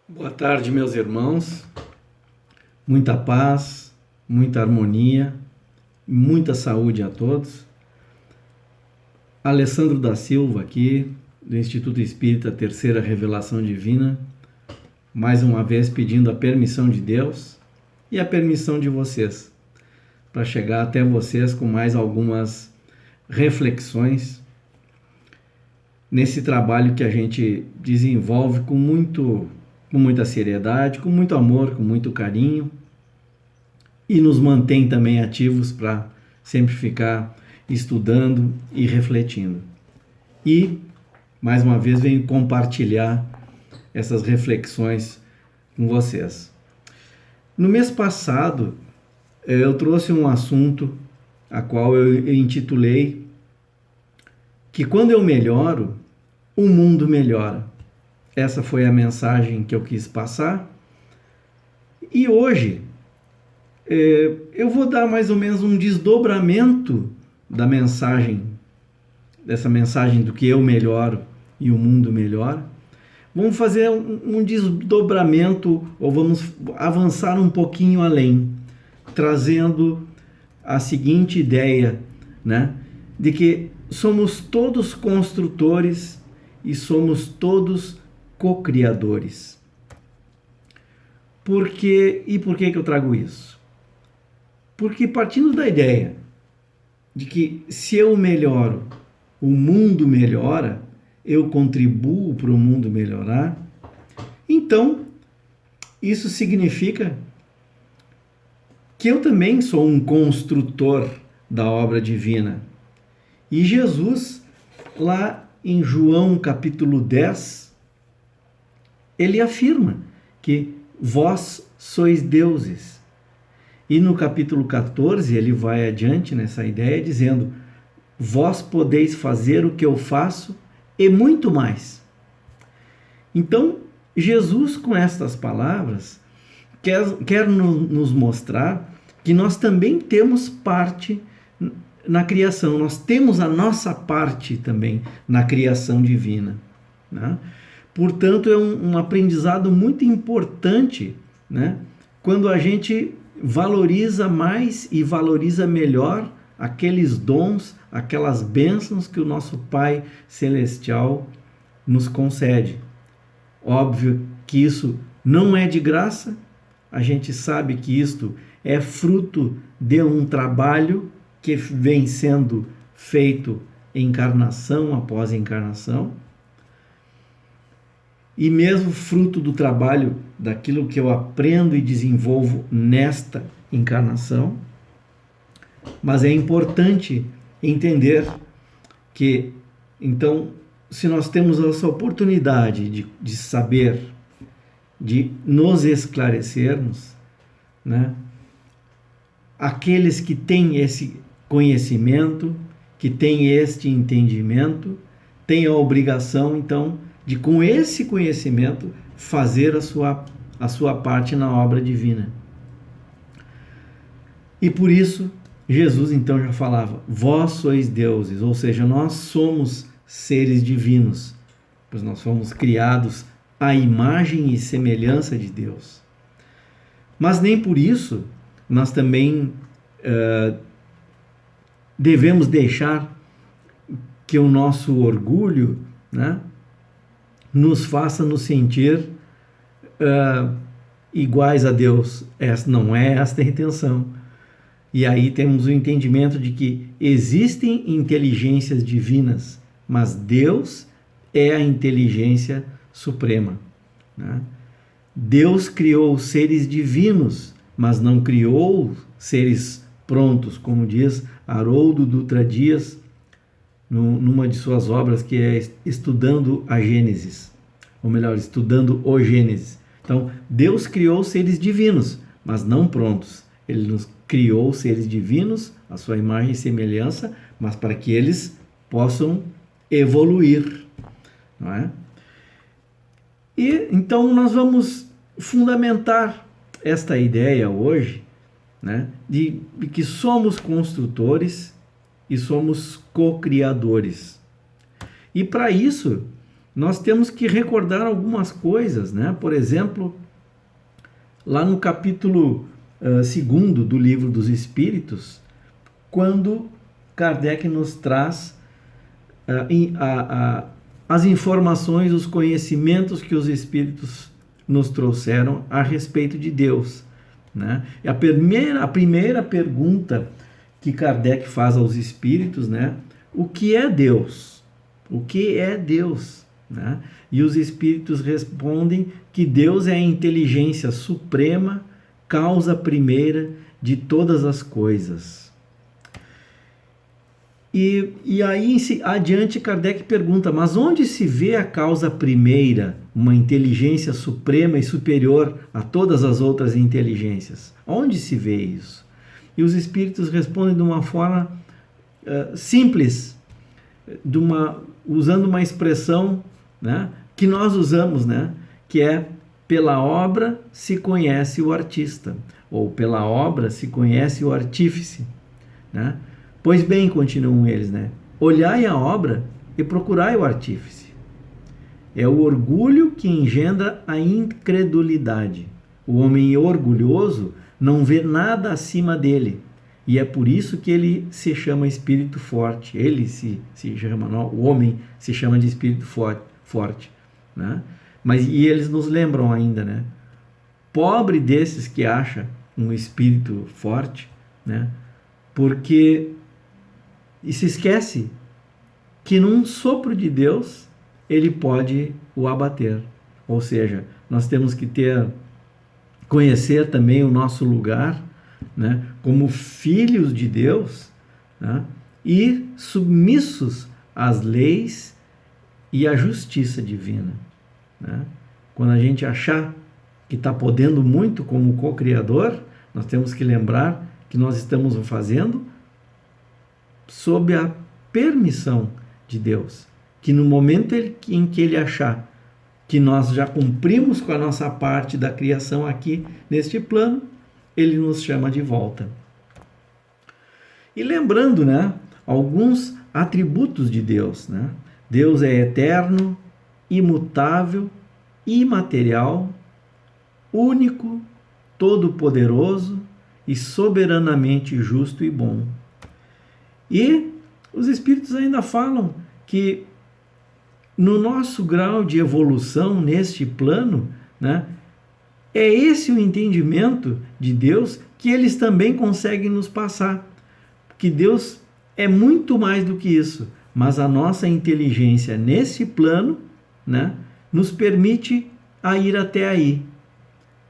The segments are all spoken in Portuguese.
Boa tarde, meus irmãos. Muita paz, muita harmonia, muita saúde a todos. Alessandro da Silva aqui, do Instituto Espírita Terceira Revelação Divina, mais uma vez pedindo a permissão de Deus e a permissão de vocês, para chegar até vocês com mais algumas reflexões nesse trabalho que a gente desenvolve com muita seriedade, com muito amor, com muito carinho, e nos mantém também ativos para sempre ficar estudando e refletindo. E, mais uma vez, venho compartilhar essas reflexões com vocês. No mês passado, eu trouxe um assunto a qual eu intitulei que quando eu melhoro, o mundo melhora. Essa foi a mensagem que eu quis passar. E hoje eu vou dar mais ou menos um desdobramento da mensagem, dessa mensagem do que eu melhoro e o mundo melhora. Vamos fazer um desdobramento, ou vamos avançar um pouquinho além, trazendo a seguinte ideia, né? De que somos todos construtores e somos todos co-criadores. Por que eu trago isso? Porque partindo da ideia de que se eu melhoro, o mundo melhora, eu contribuo para o mundo melhorar, então isso significa que eu também sou um construtor da obra divina. E Jesus, lá em João capítulo 10, ele afirma que vós sois deuses. E no capítulo 14 ele vai adiante nessa ideia dizendo: vós podeis fazer o que eu faço e muito mais. Então, Jesus, com estas palavras, quer nos mostrar que nós também temos parte na criação, nós temos a nossa parte também na criação divina, né? Portanto, é um aprendizado muito importante, né? Quando a gente valoriza mais e valoriza melhor aqueles dons, aquelas bênçãos que o nosso Pai Celestial nos concede. Óbvio que isso não é de graça, a gente sabe que isto é fruto de um trabalho que vem sendo feito encarnação após encarnação, e mesmo fruto do trabalho daquilo que eu aprendo e desenvolvo nesta encarnação. Mas é importante entender que, então, se nós temos essa oportunidade de saber, de nos esclarecermos, né? Aqueles que têm esse conhecimento, que têm este entendimento, têm a obrigação, então, de com esse conhecimento fazer a sua parte na obra divina. E por isso, Jesus então já falava, vós sois deuses, ou seja, nós somos seres divinos, pois nós fomos criados à imagem e semelhança de Deus. Mas nem por isso nós também devemos deixar que o nosso orgulho, né, nos faça nos sentir iguais a Deus. Não é esta a intenção. E aí temos o entendimento de que existem inteligências divinas, mas Deus é a inteligência suprema, né? Deus criou seres divinos, mas não criou seres prontos, como diz Haroldo Dutra Dias, numa de suas obras, que é Estudando a Gênesis, ou melhor, Estudando o Gênesis. Então, Deus criou seres divinos, mas não prontos. Ele nos criou seres divinos, a sua imagem e semelhança, mas para que eles possam evoluir, não é? E então nós vamos fundamentar esta ideia hoje, né, de que somos construtores e somos co-criadores. E para isso, nós temos que recordar algumas coisas, né? Por exemplo, lá no capítulo 2 do Livro dos Espíritos, quando Kardec nos traz as informações, os conhecimentos que os Espíritos nos trouxeram a respeito de Deus, né? E a primeira pergunta que Kardec faz aos Espíritos, né? O que é Deus? O que é Deus? Né? E os Espíritos respondem que Deus é a inteligência suprema, causa primeira de todas as coisas. E aí, adiante, Kardec pergunta, mas onde se vê a causa primeira, uma inteligência suprema e superior a todas as outras inteligências? Onde se vê isso? E os Espíritos respondem de uma forma simples, usando uma expressão, né, que nós usamos, né, que é: pela obra se conhece o artista, ou pela obra se conhece o artífice, né? Pois bem, continuam eles, né, olhai a obra e procurai o artífice. É o orgulho que engendra a incredulidade. O homem orgulhoso não vê nada acima dele, e é por isso que ele se chama espírito forte. Ele se chama, não, o homem se chama de espírito forte, né? E eles nos lembram ainda, né? Pobre desses que acha um espírito forte, né? Porque e se esquece que num sopro de Deus ele pode o abater. Ou seja, nós temos que conhecer também o nosso lugar, né, como filhos de Deus, né, e submissos às leis e à justiça divina, né? Quando a gente achar que está podendo muito como co-criador, nós temos que lembrar que nós estamos o fazendo sob a permissão de Deus, que no momento em que ele achar que nós já cumprimos com a nossa parte da criação aqui neste plano, ele nos chama de volta. E lembrando, né, alguns atributos de Deus, né? Deus é eterno, imutável, imaterial, único, todo-poderoso e soberanamente justo e bom. E os Espíritos ainda falam que no nosso grau de evolução neste plano, né, é esse o entendimento de Deus que eles também conseguem nos passar. Que Deus é muito mais do que isso, mas a nossa inteligência nesse plano, né, nos permite a ir até aí.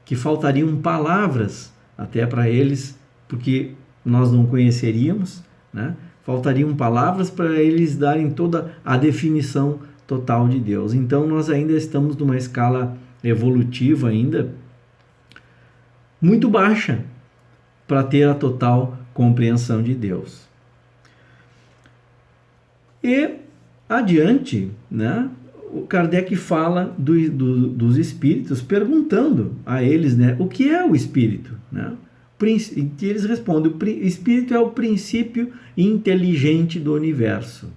Que faltariam palavras até para eles, porque nós não conheceríamos, né? Faltariam palavras para eles darem toda a definição total de Deus. Então nós ainda estamos numa escala evolutiva ainda muito baixa para ter a total compreensão de Deus. E adiante, né, o Kardec fala dos espíritos, perguntando a eles, né, o que é o espírito, né? Que eles respondem: o espírito é o princípio inteligente do universo.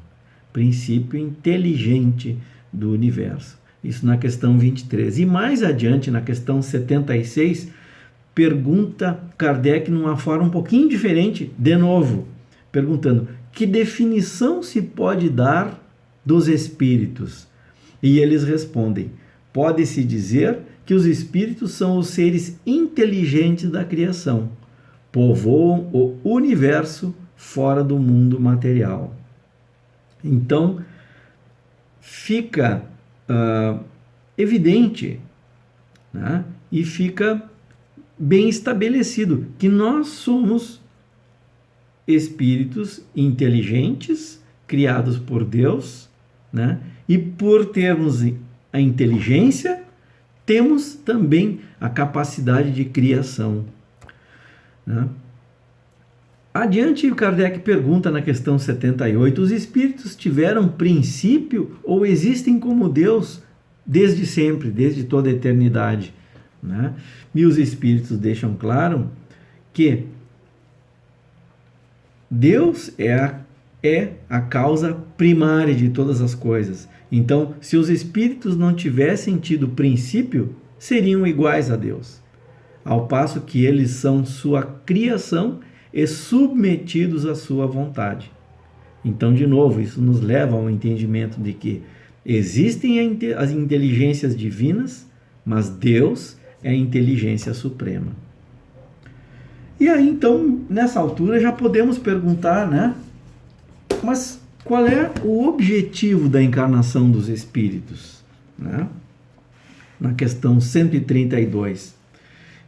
Princípio inteligente do universo. Isso na questão 23. E mais adiante, na questão 76, pergunta Kardec numa forma um pouquinho diferente, de novo, perguntando: que definição se pode dar dos espíritos? E eles respondem: pode-se dizer que os espíritos são os seres inteligentes da criação, povoam o universo fora do mundo material. Então, fica evidente, né, e fica bem estabelecido que nós somos espíritos inteligentes, criados por Deus, né, e por termos a inteligência, temos também a capacidade de criação, né? Adiante, Kardec pergunta na questão 78, os espíritos tiveram princípio ou existem como Deus desde sempre, desde toda a eternidade, né? E os espíritos deixam claro que Deus é a causa primária de todas as coisas. Então, se os espíritos não tivessem tido princípio, seriam iguais a Deus, ao passo que eles são sua criação e submetidos à sua vontade. Então, de novo, isso nos leva ao entendimento de que existem as inteligências divinas, mas Deus é a inteligência suprema. E aí, então, nessa altura, já podemos perguntar, né? Mas qual é o objetivo da encarnação dos espíritos? Né? Na questão 132.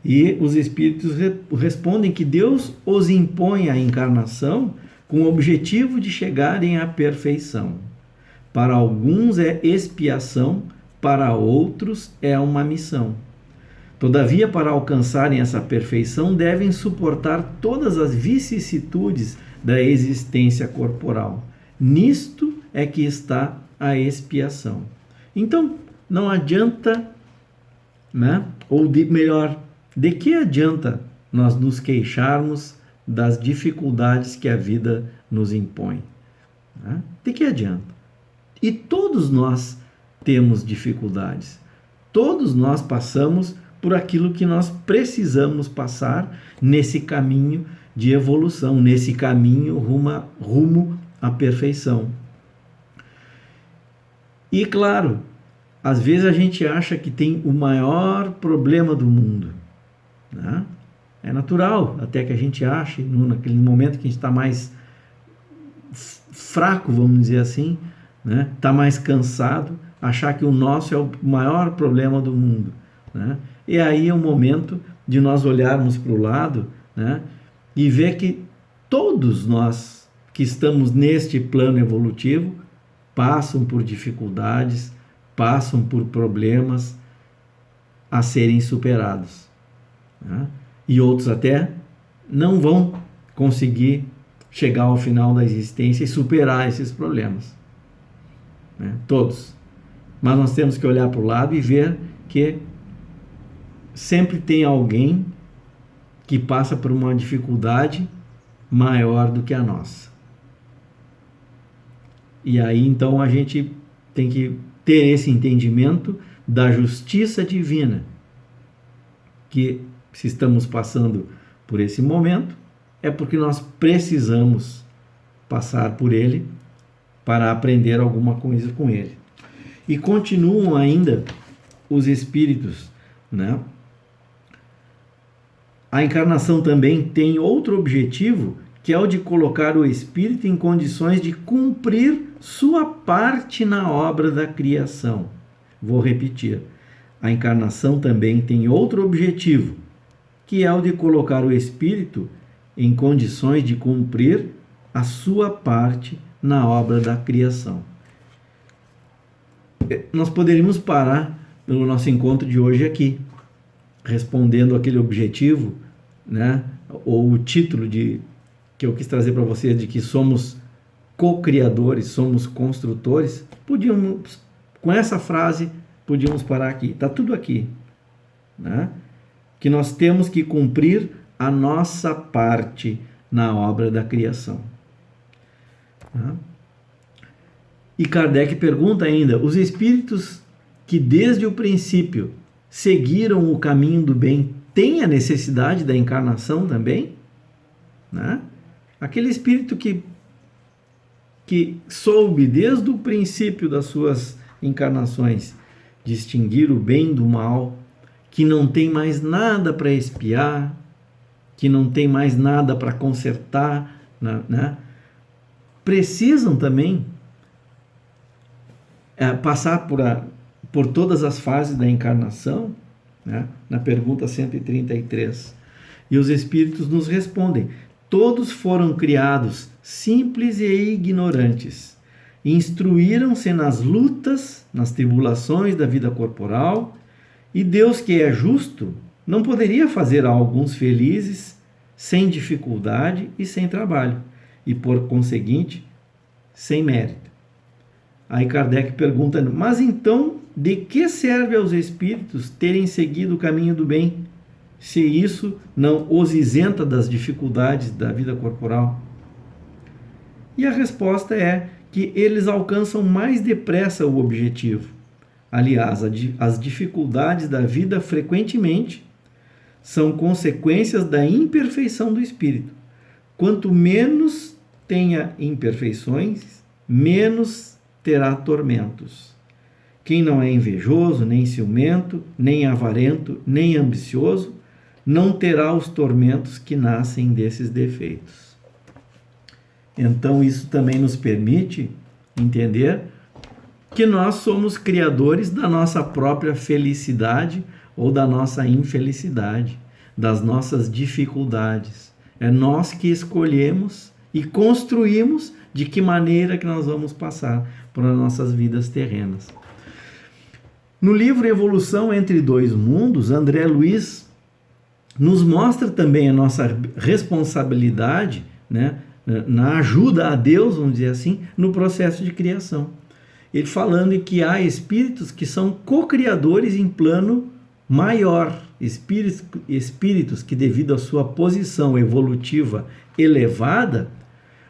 E os espíritos respondem que Deus os impõe a encarnação com o objetivo de chegarem à perfeição. Para alguns é expiação, para outros é uma missão. Todavia, para alcançarem essa perfeição, devem suportar todas as vicissitudes da existência corporal. Nisto é que está a expiação. Então, não adianta, né? Ou melhor, de que adianta nós nos queixarmos das dificuldades que a vida nos impõe? Né? De que adianta? E todos nós temos dificuldades. Todos nós passamos por aquilo que nós precisamos passar nesse caminho de evolução, nesse caminho rumo à perfeição. E claro, às vezes a gente acha que tem o maior problema do mundo, né? É natural até que a gente ache, naquele momento que a gente está mais fraco, vamos dizer assim, né? Está mais cansado, achar que o nosso é o maior problema do mundo, né? E aí é o momento de nós olharmos para o lado, né? E ver que todos nós que estamos neste plano evolutivo passam por dificuldades, passam por problemas a serem superados, né? E outros até não vão conseguir chegar ao final da existência e superar esses problemas, né? Todos. Mas nós temos que olhar para o lado e ver que sempre tem alguém que passa por uma dificuldade maior do que a nossa. E aí então a gente tem que ter esse entendimento da justiça divina, que se estamos passando por esse momento, é porque nós precisamos passar por ele para aprender alguma coisa com ele. E continuam ainda os espíritos, né? A encarnação também tem outro objetivo, que é o de colocar o espírito em condições de cumprir sua parte na obra da criação. Vou repetir. A encarnação também tem outro objetivo, que é o de colocar o espírito em condições de cumprir a sua parte na obra da criação. Nós poderíamos parar no nosso encontro de hoje aqui, respondendo aquele objetivo, né? Ou o título que eu quis trazer para vocês, de que somos co-criadores, somos construtores. Podíamos, com essa frase, podíamos parar aqui. Está tudo aqui, né? Que nós temos que cumprir a nossa parte na obra da criação. Né? E Kardec pergunta ainda: os espíritos que desde o princípio seguiram o caminho do bem têm a necessidade da encarnação também? Né? Aquele espírito que soube desde o princípio das suas encarnações distinguir o bem do mal, que não tem mais nada para expiar, que não tem mais nada para consertar, né? Precisam também passar por todas as fases da encarnação, né? Na pergunta 133. E os espíritos nos respondem: todos foram criados simples e ignorantes, instruíram-se nas lutas, nas tribulações da vida corporal, e Deus, que é justo, não poderia fazer a alguns felizes sem dificuldade e sem trabalho, e por conseguinte, sem mérito. Aí Kardec pergunta: mas então, de que serve aos espíritos terem seguido o caminho do bem, se isso não os isenta das dificuldades da vida corporal? E a resposta é que eles alcançam mais depressa o objetivo. Aliás, as dificuldades da vida frequentemente são consequências da imperfeição do espírito. Quanto menos tenha imperfeições, menos terá tormentos. Quem não é invejoso, nem ciumento, nem avarento, nem ambicioso, não terá os tormentos que nascem desses defeitos. Então, isso também nos permite entender que nós somos criadores da nossa própria felicidade ou da nossa infelicidade, das nossas dificuldades. É nós que escolhemos e construímos de que maneira que nós vamos passar por as nossas vidas terrenas. No livro Evolução entre Dois Mundos, André Luiz nos mostra também a nossa responsabilidade, né, na ajuda a Deus, vamos dizer assim, no processo de criação. Ele falando que há espíritos que são co-criadores em plano maior, espíritos que, devido à sua posição evolutiva elevada,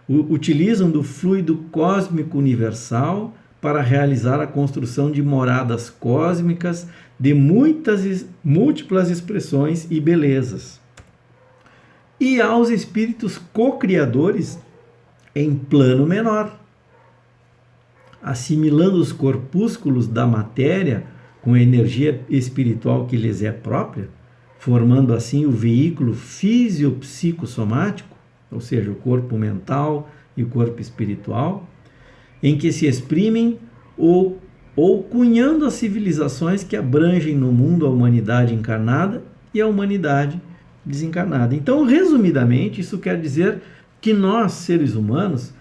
utilizam do fluido cósmico universal para realizar a construção de moradas cósmicas de múltiplas expressões e belezas. E há os espíritos co-criadores em plano menor, assimilando os corpúsculos da matéria com a energia espiritual que lhes é própria, formando assim o veículo físio-psicossomático, ou seja, o corpo mental e o corpo espiritual, em que se exprimem ou cunhando as civilizações que abrangem no mundo a humanidade encarnada e a humanidade desencarnada. Então, resumidamente, isso quer dizer que nós, seres humanos,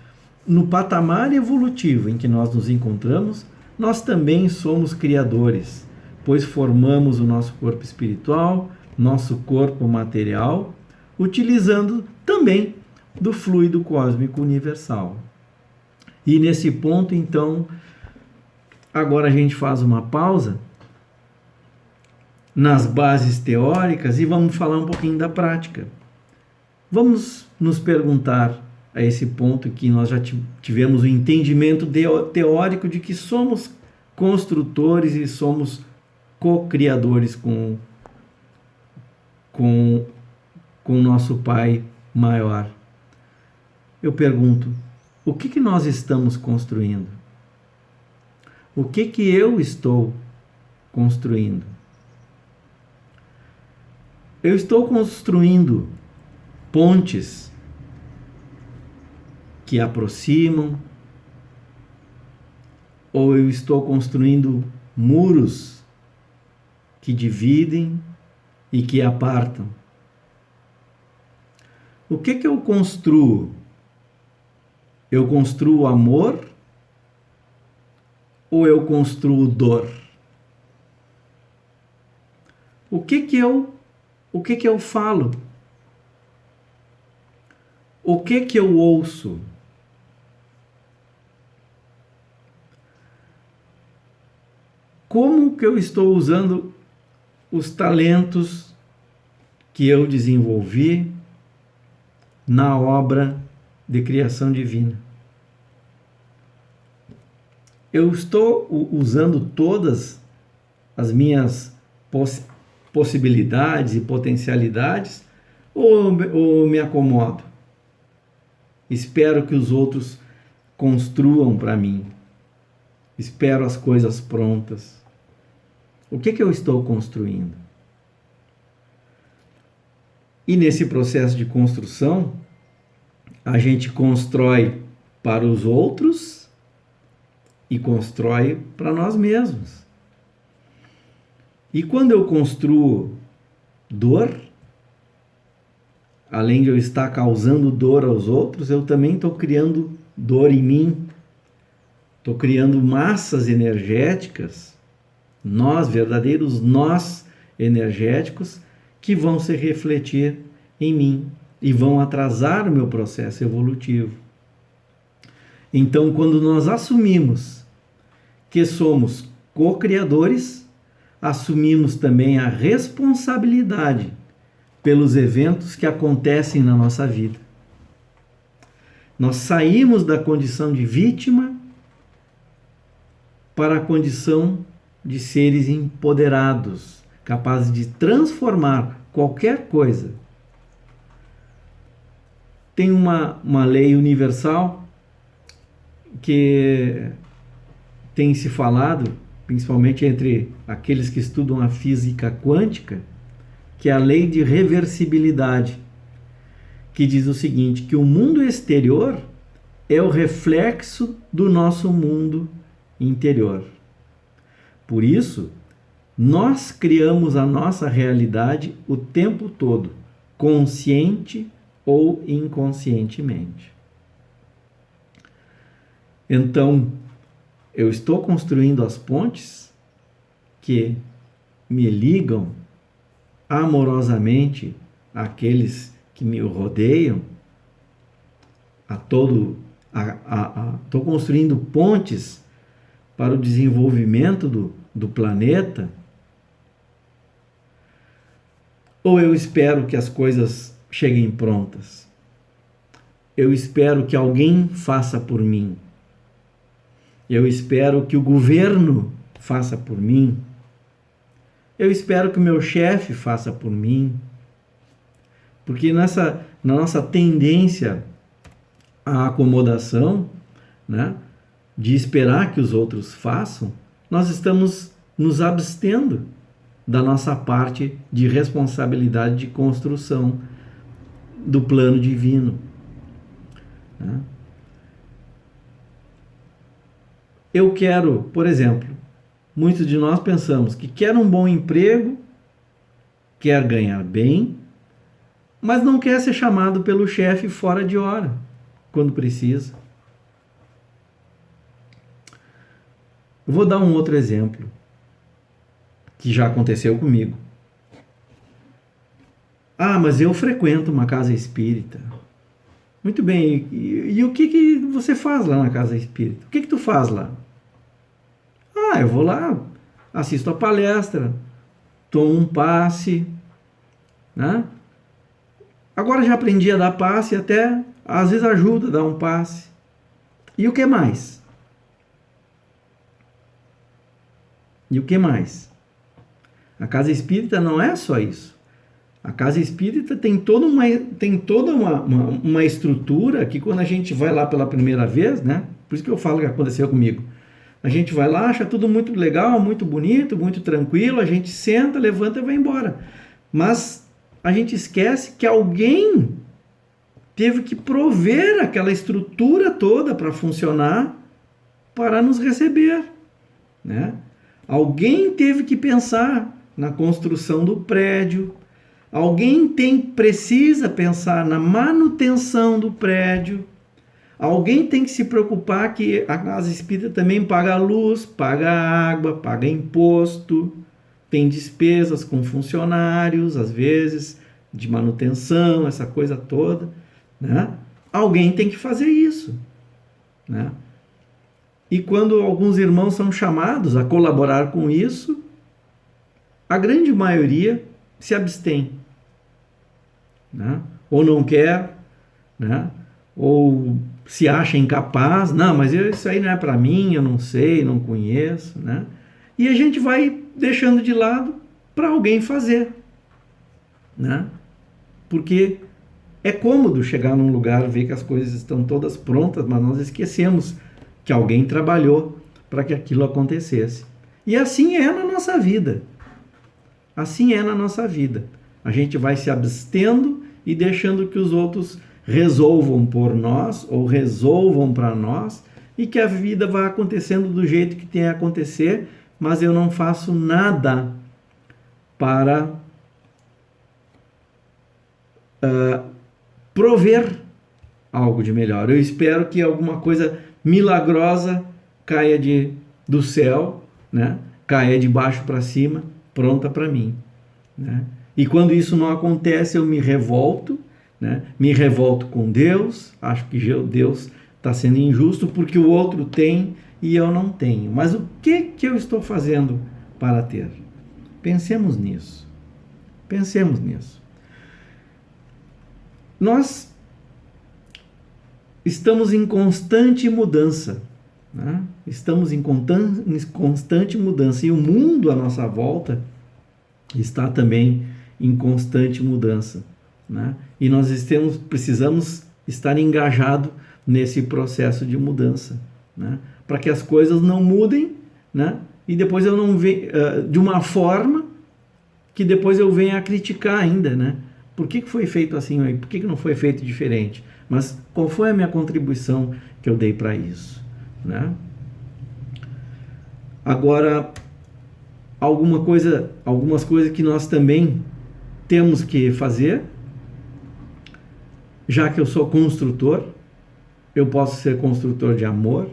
no patamar evolutivo em que nós nos encontramos, nós também somos criadores, pois formamos o nosso corpo espiritual, nosso corpo material, utilizando também do fluido cósmico universal. E nesse ponto, então, agora a gente faz uma pausa nas bases teóricas e vamos falar um pouquinho da prática. Vamos nos perguntar a esse ponto que nós já tivemos o entendimento teórico de que somos construtores e somos co-criadores com o nosso Pai maior. Eu pergunto, o que nós estamos construindo? O que eu estou construindo? Eu estou construindo pontes que aproximam, ou eu estou construindo muros que dividem e que apartam? O que eu construo? Eu construo amor ou eu construo dor? O que eu falo? O que eu ouço? Como que eu estou usando os talentos que eu desenvolvi na obra de criação divina? Eu estou usando todas as minhas possibilidades e potencialidades ou me acomodo? Espero que os outros construam para mim. Espero as coisas prontas. O que eu estou construindo? E nesse processo de construção, a gente constrói para os outros e constrói para nós mesmos. E quando eu construo dor, além de eu estar causando dor aos outros, eu também estou criando dor em mim. Estou criando massas energéticas, verdadeiros nós energéticos, que vão se refletir em mim e vão atrasar o meu processo evolutivo. Então, quando nós assumimos que somos co-criadores, assumimos também a responsabilidade pelos eventos que acontecem na nossa vida. Nós saímos da condição de vítima para a condição de seres empoderados, capazes de transformar qualquer coisa. Tem uma lei universal que tem se falado, principalmente entre aqueles que estudam a física quântica, que é a lei de reversibilidade, que diz o seguinte, que o mundo exterior é o reflexo do nosso mundo interior. Por isso, nós criamos a nossa realidade o tempo todo, consciente ou inconscientemente. Então, eu estou construindo as pontes que me ligam amorosamente àqueles que me rodeiam, estou construindo pontes para o desenvolvimento do planeta, ou eu espero que as coisas cheguem prontas? Eu espero que alguém faça por mim. Eu espero que o governo faça por mim. Eu espero que o meu chefe faça por mim. Porque na nossa tendência à acomodação, né, de esperar que os outros façam, nós estamos nos abstendo da nossa parte de responsabilidade de construção do plano divino. Né? Eu quero, por exemplo, muitos de nós pensamos que quer um bom emprego, quer ganhar bem, mas não quer ser chamado pelo chefe fora de hora, quando precisa. Eu vou dar um outro exemplo que já aconteceu comigo. Ah, mas eu frequento uma casa espírita. Muito bem, e o que você faz lá na casa espírita? O que tu faz lá? Ah, eu vou lá, assisto a palestra, tomo um passe, né? Agora já aprendi a dar passe, até às vezes ajuda a dar um passe. E o que mais? E o que mais? A casa espírita não é só isso. A casa espírita tem toda uma estrutura que quando a gente vai lá pela primeira vez, né? Por isso que eu falo que aconteceu comigo. A gente vai lá, acha tudo muito legal, muito bonito, muito tranquilo, a gente senta, levanta e vai embora. Mas a gente esquece que alguém teve que prover aquela estrutura toda para funcionar para nos receber, né? Alguém teve que pensar na construção do prédio, alguém precisa pensar na manutenção do prédio, alguém tem que se preocupar que a casa espírita também paga luz, paga água, paga imposto, tem despesas com funcionários, às vezes, de manutenção, essa coisa toda, né? Alguém tem que fazer isso, né? E quando alguns irmãos são chamados a colaborar com isso, a grande maioria se abstém, né? Ou não quer, né? Ou se acha incapaz, não, mas isso aí não é para mim, eu não sei, não conheço, né? E a gente vai deixando de lado para alguém fazer, né? Porque é cômodo chegar num lugar, ver que as coisas estão todas prontas, mas nós esquecemos que alguém trabalhou para que aquilo acontecesse. E assim é na nossa vida. Assim é na nossa vida. A gente vai se abstendo e deixando que os outros resolvam por nós ou resolvam para nós e que a vida vai acontecendo do jeito que tem a acontecer, mas eu não faço nada para prover algo de melhor. Eu espero que alguma coisa milagrosa caia do céu, né? Caia de baixo para cima, pronta para mim, né? E quando isso não acontece, eu me revolto, né? Me revolto com Deus, acho que Deus está sendo injusto porque o outro tem e eu não tenho. Mas o que eu estou fazendo para ter? Pensemos nisso. Pensemos nisso. Nós estamos em constante mudança. né? Estamos em constante mudança e o mundo à nossa volta está também em constante mudança, né? E nós precisamos estar engajados nesse processo de mudança, né? Para que as coisas não mudem, né? E depois eu não vejo de uma forma que depois eu venha a criticar ainda, né? Por que foi feito assim? Por que não foi feito diferente? Mas qual foi a minha contribuição que eu dei para isso, né? Agora, algumas coisas que nós também temos que fazer, já que eu sou construtor, eu posso ser construtor de amor,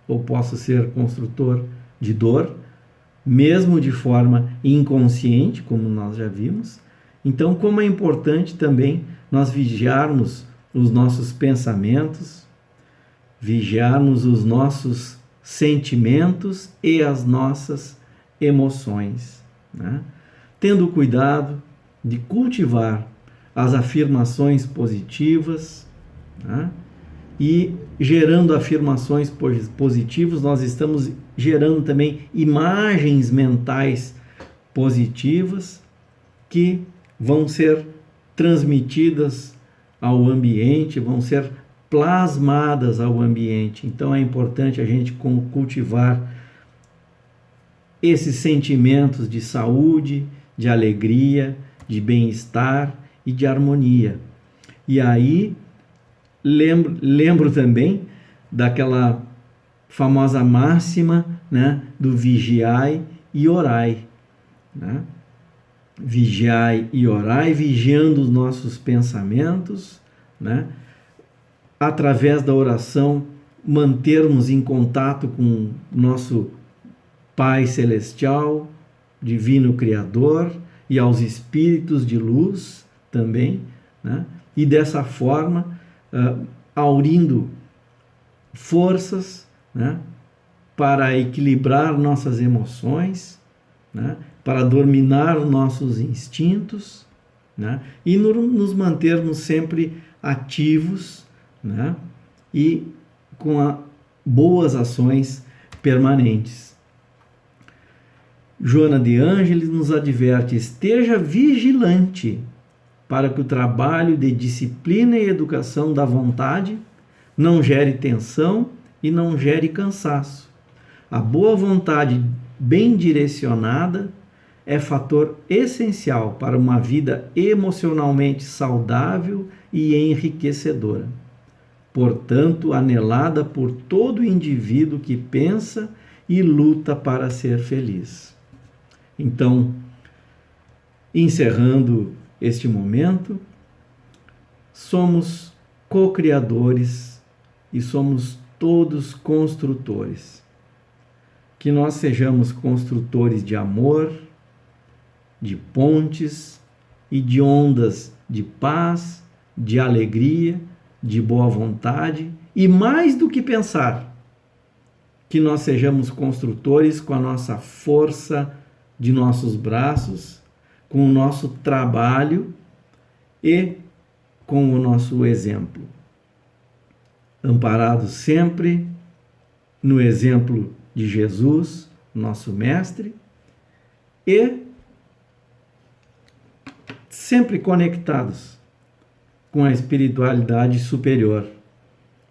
ou posso ser construtor de dor, mesmo de forma inconsciente, como nós já vimos. Então, como é importante também nós vigiarmos os nossos pensamentos, vigiarmos os nossos sentimentos e as nossas emoções, né? Tendo cuidado de cultivar as afirmações positivas, né? E gerando afirmações positivas, nós estamos gerando também imagens mentais positivas que vão ser transmitidas ao ambiente, vão ser plasmadas ao ambiente. Então é importante a gente cultivar esses sentimentos de saúde, de alegria, de bem-estar e de harmonia. E aí lembro também daquela famosa máxima, né, do vigiai e orai, né? Vigiai e orai, vigiando os nossos pensamentos, né? Através da oração, mantermos em contato com o nosso Pai Celestial, Divino Criador, e aos espíritos de luz também, né? E dessa forma, aurindo forças, né, para equilibrar nossas emoções, né, para dominar os nossos instintos, né, e nos mantermos sempre ativos, né, e com boas ações permanentes. Joana de Ângeles nos adverte: esteja vigilante para que o trabalho de disciplina e educação da vontade não gere tensão e não gere cansaço. A boa vontade bem direcionada é fator essencial para uma vida emocionalmente saudável e enriquecedora. Portanto, anelada por todo indivíduo que pensa e luta para ser feliz. Então, encerrando este momento, somos co-criadores e somos todos construtores. Que nós sejamos construtores de amor, de pontes e de ondas de paz, de alegria, de boa vontade e, mais do que pensar, que nós sejamos construtores com a nossa força de nossos braços, com o nosso trabalho e com o nosso exemplo. Amparados sempre no exemplo de Jesus, nosso Mestre, e sempre conectados com a espiritualidade superior.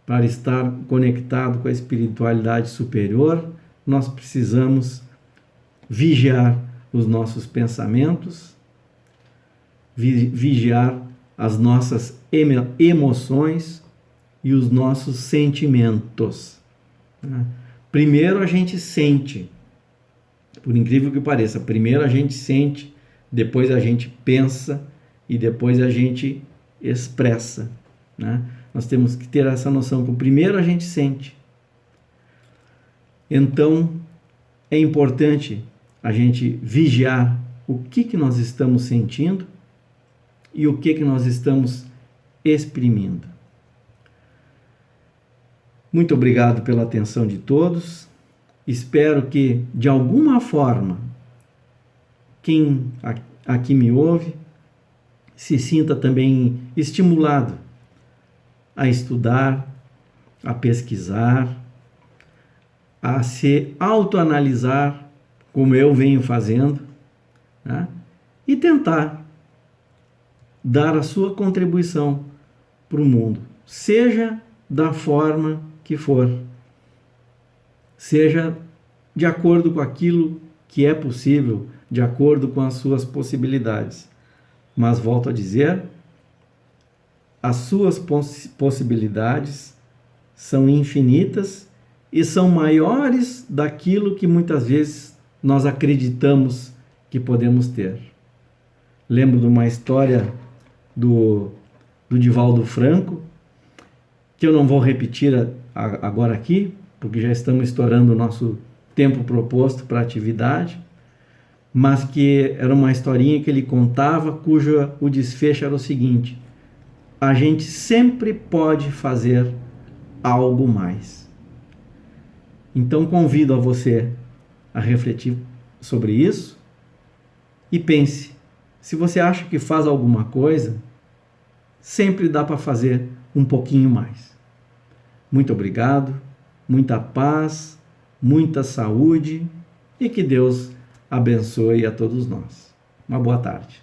Para estar conectado com a espiritualidade superior, nós precisamos vigiar os nossos pensamentos, vigiar as nossas emoções e os nossos sentimentos. Primeiro a gente sente, por incrível que pareça, primeiro a gente sente, depois a gente pensa e depois a gente expressa, né? Nós temos que ter essa noção que primeiro a gente sente. Então, é importante a gente vigiar o que nós estamos sentindo e o que nós estamos exprimindo. Muito obrigado pela atenção de todos. Espero que, de alguma forma, quem aqui me ouve se sinta também estimulado a estudar, a pesquisar, a se autoanalisar, como eu venho fazendo, né? E tentar dar a sua contribuição para o mundo, seja da forma que for, seja de acordo com aquilo que é possível, de acordo com as suas possibilidades. Mas volto a dizer, as suas possibilidades são infinitas e são maiores daquilo que muitas vezes nós acreditamos que podemos ter. Lembro de uma história do Divaldo Franco, que eu não vou repetir agora aqui, porque já estamos estourando o nosso tempo proposto para a atividade, mas que era uma historinha que ele contava, o desfecho era o seguinte: a gente sempre pode fazer algo mais. Então convido a você a refletir sobre isso e pense, se você acha que faz alguma coisa, sempre dá para fazer um pouquinho mais. Muito obrigado, muita paz, muita saúde e que Deus abençoe a todos nós. Uma boa tarde.